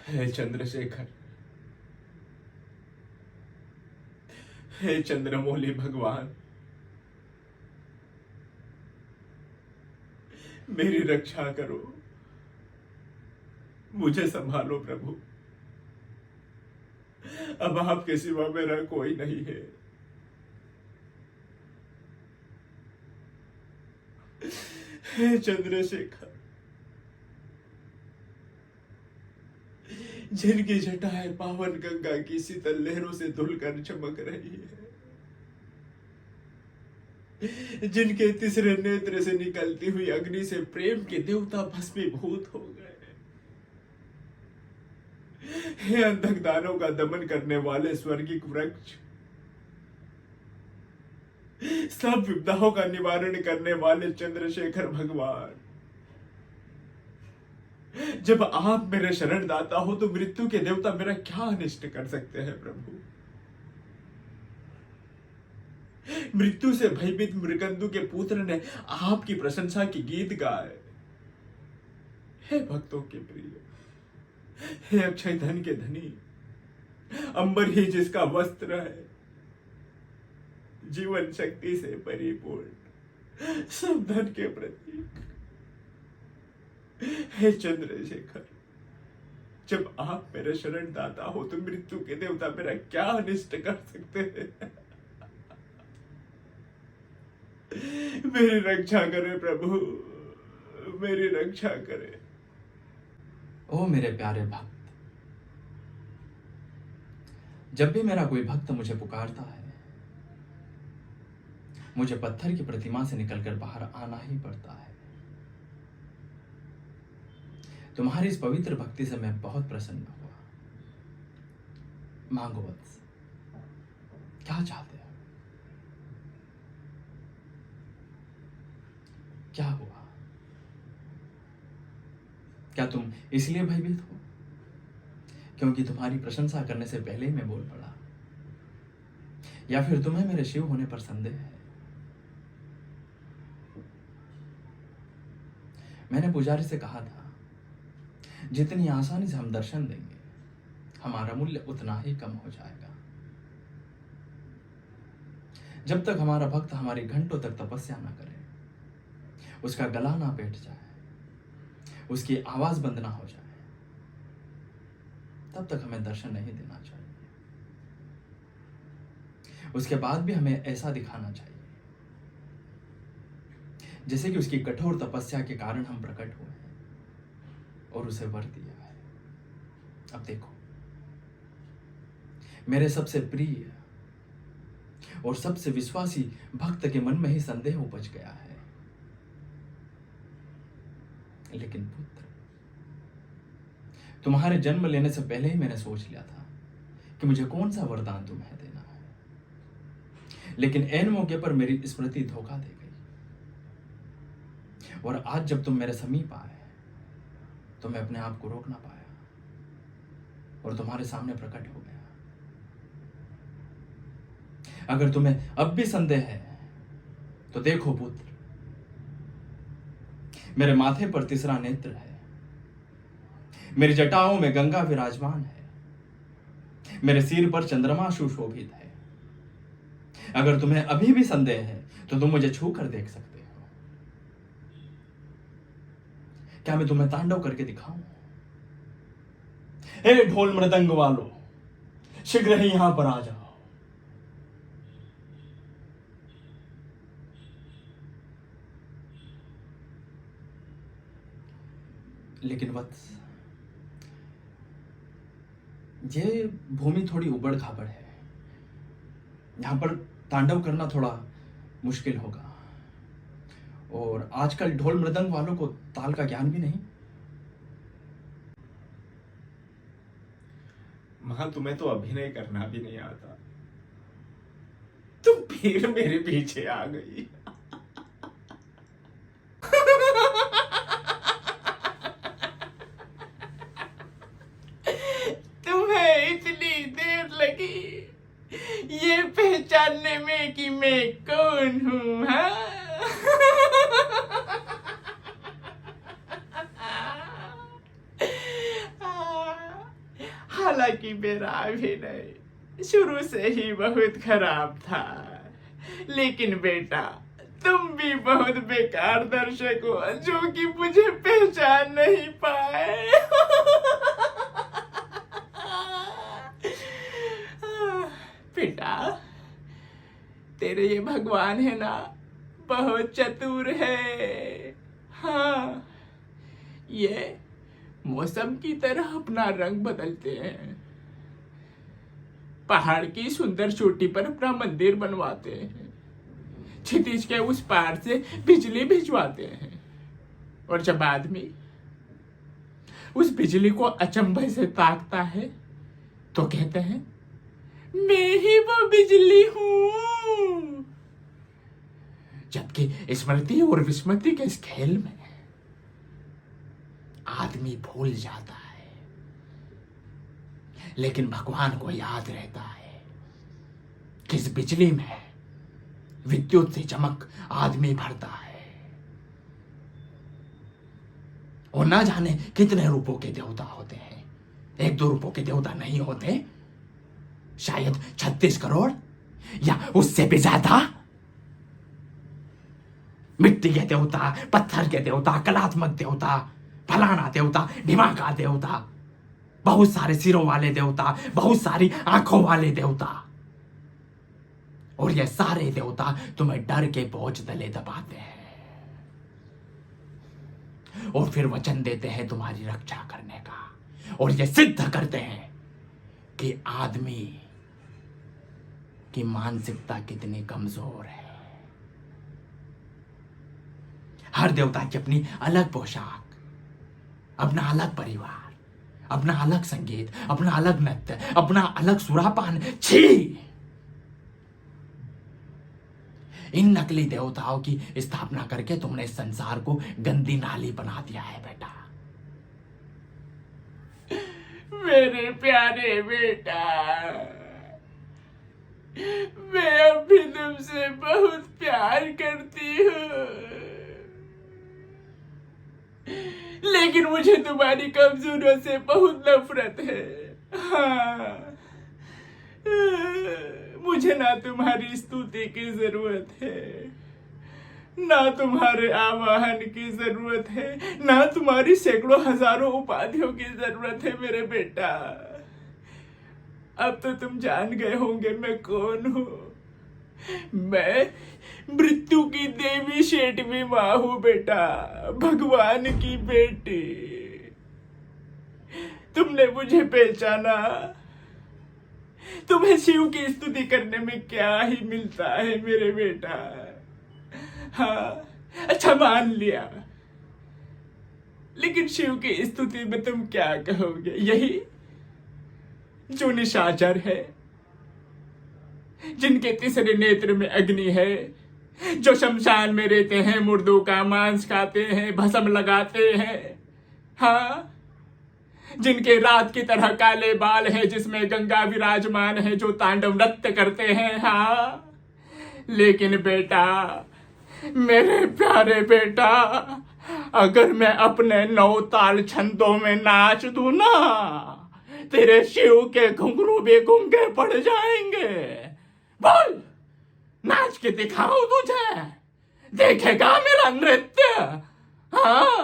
हे चंद्रशेखर, हे चंद्रमौली भगवान, मेरी रक्षा करो, मुझे संभालो प्रभु। अब आपके सिवा मेरा कोई नहीं है। हे चंद्रशेखर, जिनकी जटाएं पावन गंगा की शीतल लहरों से धुलकर चमक रही है, जिनके तीसरे नेत्र से निकलती हुई अग्नि से प्रेम के देवता भस्मीभूत हो गए, हे अंधक दानों का दमन करने वाले स्वर्गीय वृक्ष, सब विपदाओं का निवारण करने वाले चंद्रशेखर भगवान, जब आप मेरे शरण दाता हो तो मृत्यु के देवता मेरा क्या अनिष्ट कर सकते हैं प्रभु। मृत्यु से भयभीत मृगंदु के पुत्र ने आपकी प्रशंसा की गीत गाए। हे भक्तों के प्रिय, हे अक्षय धन के धनी, अंबर ही जिसका वस्त्र है, जीवन शक्ति से परिपूर्ण, सब धन के प्रतीक, हे चंद्रशेखर, जब आप मेरे शरण दाता हो तो मृत्यु के देवता मेरा क्या अनिष्ट कर सकते हैं। मेरी रक्षा करे प्रभु, मेरी रक्षा करे। ओ मेरे प्यारे भक्त, जब भी मेरा कोई भक्त मुझे पुकारता है, मुझे पत्थर की प्रतिमा से निकलकर बाहर आना ही पड़ता है। तुम्हारी इस पवित्र भक्ति से मैं बहुत प्रसन्न हुआ। मांगो वत्स, क्या चाहते हो? क्या हुआ? क्या तुम इसलिए भयभीत हो क्योंकि तुम्हारी प्रशंसा करने से पहले ही मैं बोल पड़ा, या फिर तुम्हें मेरे शिव होने पर संदेह है? मैंने पुजारी से कहा था, जितनी आसानी से हम दर्शन देंगे हमारा मूल्य उतना ही कम हो जाएगा। जब तक हमारा भक्त हमारी घंटों तक तपस्या ना करे, उसका गला ना बैठ जाए, उसकी आवाज बंद ना हो जाए, तब तक हमें दर्शन नहीं देना चाहिए। उसके बाद भी हमें ऐसा दिखाना चाहिए जैसे कि उसकी कठोर तपस्या के कारण हम प्रकट हुए हैं और उसे वर दिया है। अब देखो, मेरे सबसे प्रिय और सबसे विश्वासी भक्त के मन में ही संदेह उपज गया है। लेकिन पुत्र, तुम्हारे जन्म लेने से पहले ही मैंने सोच लिया था कि मुझे कौन सा वरदान तुम्हें देना है, लेकिन ऐन मौके पर मेरी स्मृति धोखा दे गई और आज जब तुम मेरे समीप आए तो मैं अपने आप को रोक ना पाया और तुम्हारे सामने प्रकट हो गया। अगर तुम्हें अब भी संदेह है तो देखो पुत्र, मेरे माथे पर तीसरा नेत्र है, मेरी जटाओं में गंगा विराजमान है, मेरे सिर पर चंद्रमा सुशोभित है। अगर तुम्हें अभी भी संदेह है तो तुम मुझे छू कर देख सकते हो। क्या मैं तुम्हें तांडव करके दिखाऊं? हे ढोल मृदंग वालों, शीघ्र ही यहां पर आ जाओ। लेकिन वत्स, ये भूमि थोड़ी उबड़ खाबड़ है, यहां पर तांडव करना थोड़ा मुश्किल होगा और आजकल ढोल मृदंग वालों को ताल का ज्ञान भी नहीं। मां, तुम्हें तो अभिनय करना भी नहीं आता, तुम फिर मेरे पीछे आ गई। तुम्हें इतनी देर लगी ये पहचानने में कि मैं कौन हूं, हाँ? हालांकि मेरा अभिनय शुरू से ही बहुत खराब था, लेकिन बेटा तुम भी बहुत बेकार दर्शक हो जो कि मुझे पहचान नहीं पाए। बेटा तेरे ये भगवान है ना, बहुत चतुर है। हाँ, ये मौसम की तरह अपना रंग बदलते हैं, पहाड़ की सुंदर चोटी पर अपना मंदिर बनवाते हैं, क्षितिज के उस पार से बिजली भिजवाते हैं, और जब आदमी उस बिजली को अचंभे से ताकता है तो कहते हैं मैं ही वो बिजली हूं। जबकि स्मृति और विस्मृति के इस खेल में आदमी भूल जाता है, लेकिन भगवान को याद रहता है कि इस बिजली में विद्युत से चमक आदमी भरता है। और ना जाने कितने रूपों के देवता होते हैं, 1-2 रूपों के देवता नहीं होते, शायद 36 करोड़ या उससे भी ज्यादा। मिट्टी के देवता, पत्थर के देवता, कलात्मक देवता, फलाना देवता, ढिमाका देवता, बहुत सारे सिरों वाले देवता, बहुत सारी आंखों वाले देवता, और ये सारे देवता तुम्हें डर के बोझ तले दबाते हैं और फिर वचन देते हैं तुम्हारी रक्षा करने का, और ये सिद्ध करते हैं कि आदमी की मानसिकता कितनी कमजोर है। हर देवता की अपनी अलग पोशाक, अपना अलग परिवार, अपना अलग संगीत, अपना अलग नृत्य, अपना अलग सुरापान। छी! इन नकली देवताओं की स्थापना करके तुमने इस संसार को गंदी नाली बना दिया है बेटा। मेरे प्यारे बेटा, मैं अब भी तुमसे बहुत प्यार करती हूँ, लेकिन मुझे तुम्हारी कमजोरियों से बहुत नफरत है। हाँ, मुझे ना तुम्हारी स्तुति की जरूरत है, ना तुम्हारे आवाहन की जरूरत है, ना तुम्हारी सैकड़ों हजारों उपाधियों की जरूरत है मेरे बेटा। अब तो तुम जान गए होंगे मैं कौन हूं। मैं मृत्यु की देवी शेटवी मां हूं बेटा, भगवान की बेटी। तुमने मुझे पहचाना। तुम्हें शिव की स्तुति करने में क्या ही मिलता है मेरे बेटा। हाँ, अच्छा मान लिया, लेकिन शिव की स्तुति में तुम क्या कहोगे? यही जो निशाचर है, जिनके तीसरे नेत्र में अग्नि है, जो शमशान में रहते हैं, मुर्दों का मांस खाते हैं, भस्म लगाते हैं। हाँ, जिनके रात की तरह काले बाल है, जिसमें गंगा विराजमान है, जो तांडव नृत्य करते हैं। हाँ, लेकिन बेटा, मेरे प्यारे बेटा, अगर मैं अपने 9 ताल छंदों में नाच दूं ना, तेरे शिव के घुंघरू भी गूंगे पड़ जाएंगे। बोल, नाच के दिखाऊं तुझे, देखेगा मेरा नृत्य? हाँ।